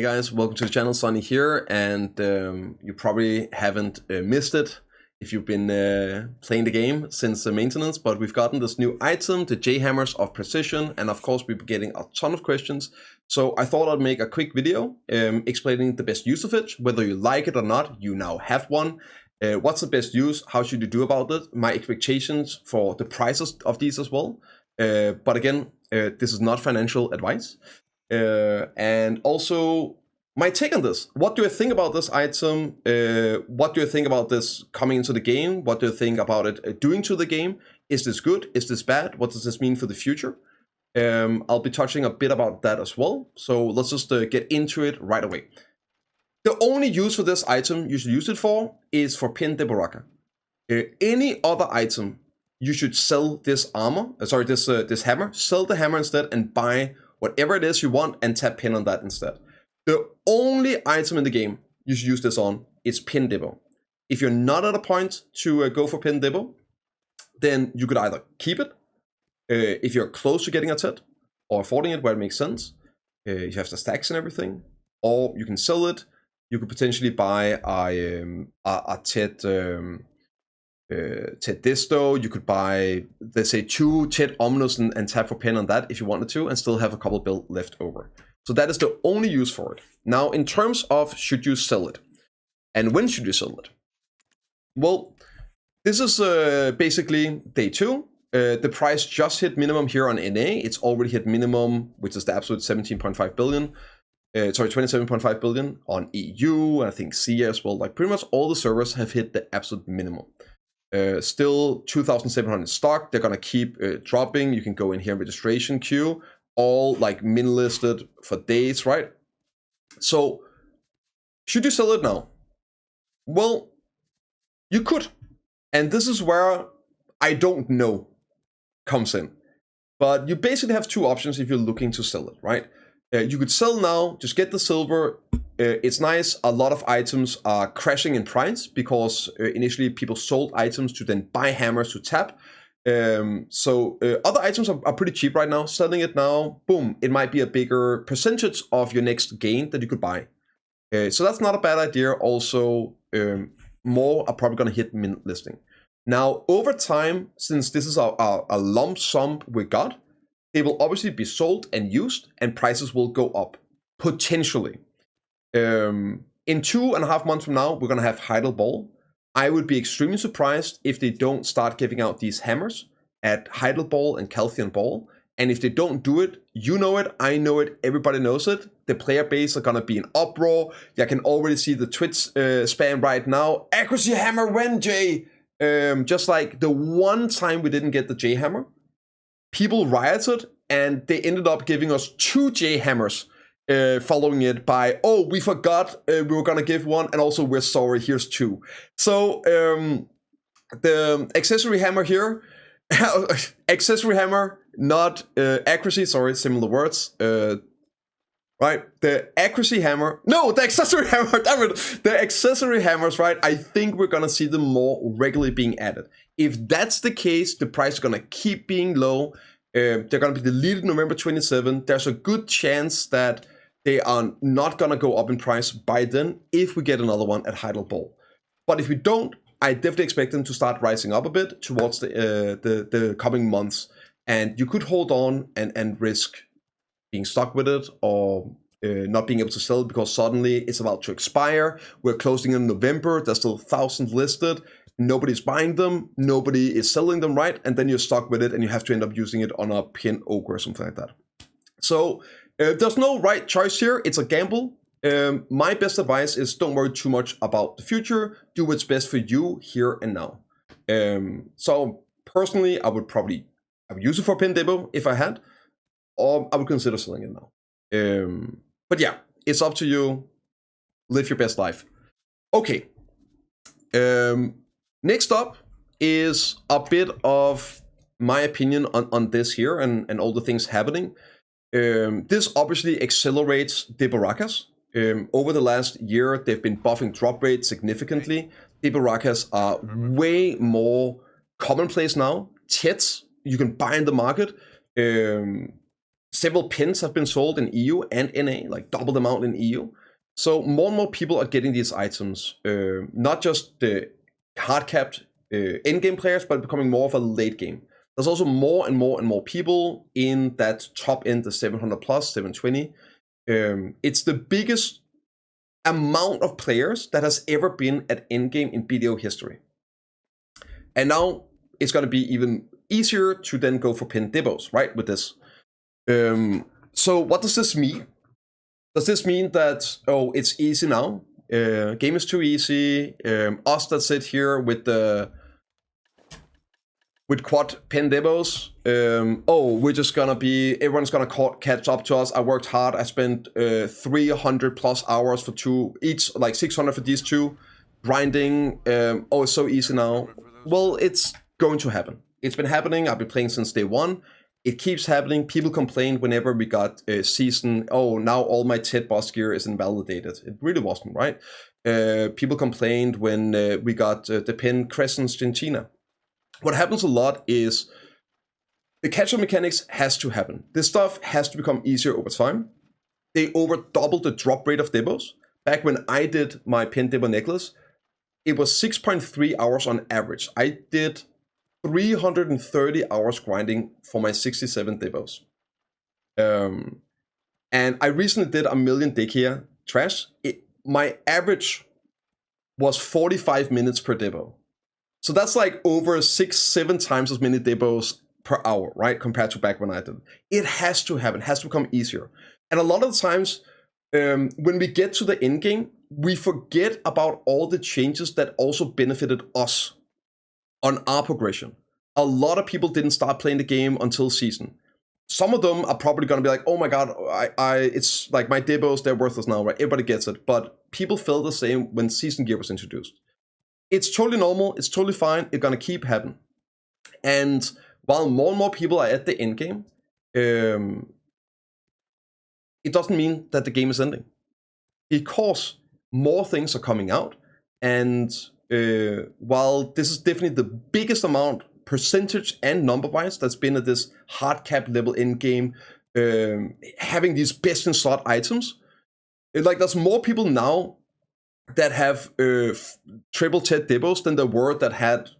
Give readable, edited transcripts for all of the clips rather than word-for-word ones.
Hey guys, welcome to the channel. Sonny here, and you probably haven't missed it if you've been playing the game since the maintenance, but we've gotten this new item, the J-Hammers of Precision, and of course we've been getting a ton of questions. So I thought I'd make a quick video explaining the best use of it, whether you like it or not. You now have one. What's the best use? How should you do about it? My expectations for the prices of these as well. But again, this is not financial advice. And also my take on this. What do I think about this item? What do I think about this coming into the game? What do I think about it doing to the game? Is this good? Is this bad? What does this mean for the future? I'll be touching a bit about that as well. So let's just get into it right away. The only use for this item you should use it for is for PEN Deboreka. Any other item, you should sell this armor, this hammer, sell the hammer instead and buy whatever it is you want and tap PEN on that instead. The only item in the game you should use this on is PEN Debo. If you're not at a point to go for PEN Debo, then you could either keep it, if you're close to getting a TED, or affording it where it makes sense, you have the stacks and everything, or you can sell it. You could potentially buy a TED Disto. You could buy, let's say, 2 TED Omnus and tap for PEN on that if you wanted to, and still have a couple build left over. So that is the only use for it. Now, in terms of should you sell it, and when should you sell it? Well, this is basically day 2. The price just hit minimum here on NA. It's already hit minimum, which is the absolute 17.5 billion. 27.5 billion on EU, and I think CA as well. Like pretty much all the servers have hit the absolute minimum. Still 2,700 stock. They're gonna keep dropping. You can go in here in registration queue, all like min listed for days, right? So should you sell it now? Well, you could, and this is where I don't know comes in. But you basically have 2 options if you're looking to sell it, right? You could sell now, just get the silver. It's nice. A lot of items are crashing in price because initially people sold items to then buy hammers to tap. So other items are pretty cheap right now. Selling it now, boom, it might be a bigger percentage of your next gain that you could buy. So that's not a bad idea. Also, more are probably going to hit mint listing. Now, over time, since this is a lump sum we got, they will obviously be sold and used, and prices will go up, potentially. In 2.5 months from now, we're going to have Heidel Ball. I would be extremely surprised if they don't start giving out these hammers at Heidel Ball and Calcium Ball. And if they don't do it, you know it, I know it, everybody knows it. The player base are going to be in uproar. I can already see the Twitch spam right now. Accuracy hammer when, Jay? Just like the one time we didn't get the J hammer, people rioted, and they ended up giving us 2 J hammers, following it by, oh, we forgot we were gonna give one, and also we're sorry, here's 2. So the accessory hammer here, accessory hammer, not accuracy, sorry, similar words. Right, the accuracy hammer, no, the accessory hammer, damn it, the accessory hammers, right? I think we're gonna see them more regularly being added. If that's the case, the price is gonna keep being low. They're gonna be deleted November 27. There's a good chance that they are not gonna go up in price by then if we get another one at Heidel Ball. But if we don't, I definitely expect them to start rising up a bit towards the coming months. And you could hold on and risk being stuck with it, or not being able to sell it because suddenly it's about to expire. We're closing in November. There's still thousands listed. Nobody's buying them. Nobody is selling them, right? And then you're stuck with it, and you have to end up using it on a PEN Ogre or something like that. So there's no right choice here. It's a gamble. My best advice is don't worry too much about the future. Do what's best for you here and now. So personally, I would use it for PEN Debo if I had, or I would consider selling it now. But yeah, it's up to you. Live your best life. Okay. Next up is a bit of my opinion on this here and all the things happening. This obviously accelerates Deberekas. Over the last year, they've been buffing drop rate significantly. Deberekas are way more commonplace now. TEDs you can buy in the market. several pins have been sold in EU and NA, like double the amount in EU. So more and more people are getting these items, not just the hard-capped in-game players, but becoming more of a late game. There's also more and more people in that top end, the 700 plus, 720. It's the biggest amount of players that has ever been at endgame in BDO history. And now it's going to be even easier to then go for PEN Debos, right, with this. So what does this mean? Does this mean that, oh, it's easy now? Game is too easy. Us that sit here with quad PEN Debos, we're just gonna be, everyone's gonna catch up to us. I worked hard. I spent 300 plus hours for two, each like 600 for these two, grinding. It's so easy now. Well, it's going to happen. It's been happening. I've been playing since day one. It keeps happening. People complained whenever we got a season, now all my TED boss gear is invalidated. It really wasn't, right? People complained when we got the PEN Crescents in China. What happens a lot is the catch-up mechanics has to happen. This stuff has to become easier over time. They over doubled the drop rate of Debos. Back when I did my PEN Debo necklace, it was 6.3 hours on average. I did 330 hours grinding for my 67 Debos. And I recently did a million Dekia trash. My average was 45 minutes per Debo. So that's like over 6-7 times as many Debos per hour, right? Compared to back when I did. It has to happen, it has to become easier. And a lot of the times, when we get to the end game, we forget about all the changes that also benefited us on our progression. A lot of people didn't start playing the game until season. Some of them are probably gonna be like, oh my god, it's like my Debos, they're worthless now, right? Everybody gets it. But people felt the same when season gear was introduced. It's totally normal, it's totally fine, it's gonna keep happening. And while more and more people are at the end game, it doesn't mean that the game is ending. Because more things are coming out, and while this is definitely the biggest amount, percentage and number-wise, that's been at this hard cap level in game, having these best in slot items, there's more people now that have triple TED Debos than there were that had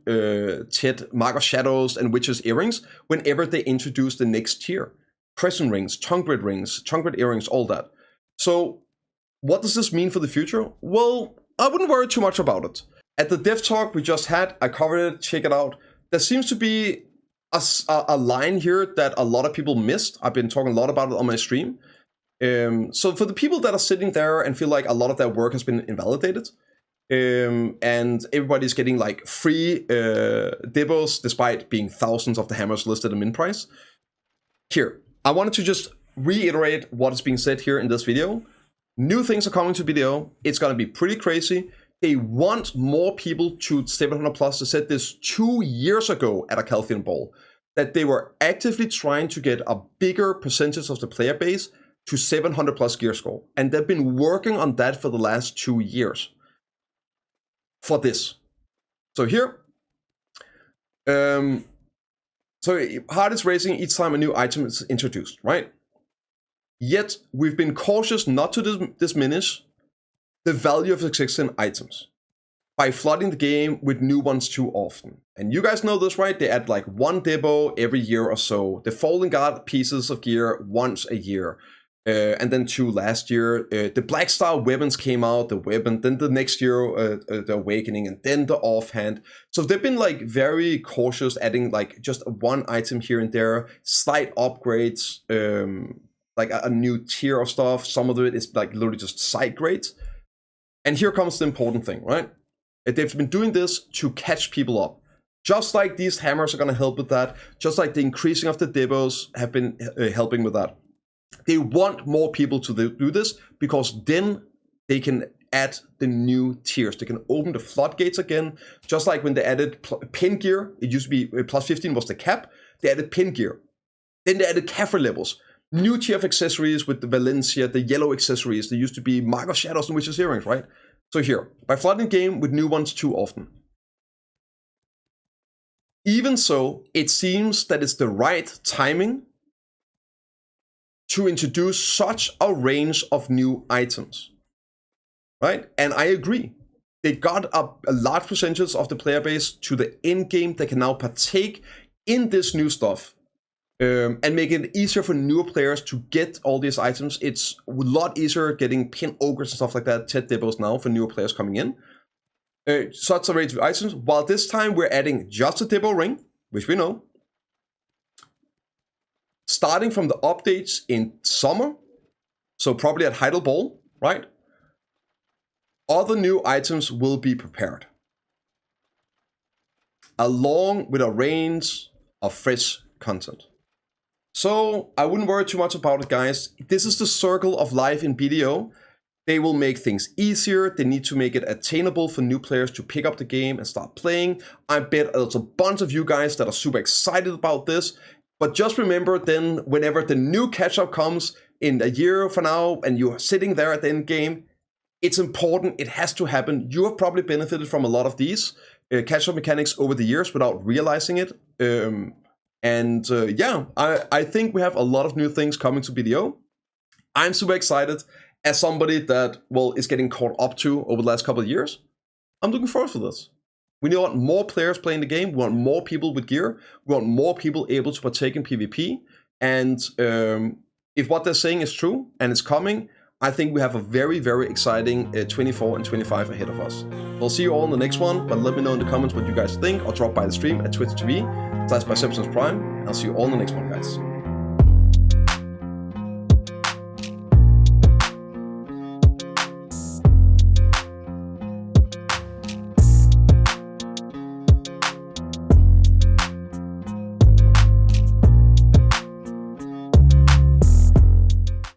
TED Mark of Shadows and Witch's Earrings whenever they introduced the next tier. Crescent rings, tongue grid earrings, all that. So what does this mean for the future? Well, I wouldn't worry too much about it. At the dev talk we just had, I covered it, check it out. There seems to be a line here that a lot of people missed. I've been talking a lot about it on my stream. So for the people that are sitting there and feel like a lot of their work has been invalidated, and everybody's getting like free Debos despite being thousands of the hammers listed in min price, here, I wanted to just reiterate what is being said here in this video. New things are coming to BDO. It's going to be pretty crazy. They want more people to 700 plus. They said this 2 years ago at a Calthian Ball, that they were actively trying to get a bigger percentage of the player base to 700 plus gear score. And they've been working on that for the last 2 years. For this. So here, so heart is raising each time a new item is introduced, right? Yet, we've been cautious not to diminish the value of existing items by flooding the game with new ones too often. And you guys know this, right? They add like one Debo every year or so. The Fallen Guard pieces of gear once a year. And then 2 last year. The Black Star weapons came out, the weapon. Then the next year, the Awakening, and then the Offhand. So they've been like very cautious, adding like just one item here and there. Slight upgrades, like a new tier of stuff. Some of it is like literally just side grades. And here comes the important thing, right? They've been doing this to catch people up. Just like these hammers are going to help with that. Just like the increasing of the Debos have been helping with that. They want more people to do this because then they can add the new tiers. They can open the floodgates again. Just like when they added pin gear. It used to be plus 15 was the cap. They added pin gear. Then they added Caffrey levels. New tier of accessories with the Valencia, the yellow accessories. There used to be Mark of Shadows and Witch's Earrings, right? So here, by flooding the game with new ones too often. Even so, it seems that it's the right timing to introduce such a range of new items, right? And I agree. They got a large percentage of the player base to the end game. They can now partake in this new stuff and make it easier for newer players to get all these items. It's a lot easier getting PEN ogres and stuff like that, TED Debos now for newer players coming in. Such a range of items. While this time we're adding just a Debo ring, which we know. Starting from the updates in summer, so probably at Heidel Ball, right? Other new items will be prepared, along with a range of fresh content. So I wouldn't worry too much about it, guys. This is the circle of life in BDO. They will make things easier. They need to make it attainable for new players to pick up the game and start playing. I bet there's a bunch of you guys that are super excited about this. But just remember then, whenever the new catch-up comes in a year from now and you're sitting there at the end game, it's important. It has to happen. You have probably benefited from a lot of these catch-up mechanics over the years without realizing it. Yeah, I think we have a lot of new things coming to BDO. I'm super excited as somebody that, well, is getting caught up to over the last couple of years. I'm looking forward to this. We want more players playing the game. We want more people with gear. We want more people able to partake in PvP. And if what they're saying is true and it's coming, I think we have a very, very exciting 24 and 25 ahead of us. I'll see you all in the next one, but let me know in the comments what you guys think, or drop by the stream at twitch.tv/bprimegaming. I'll see you all in the next one, guys.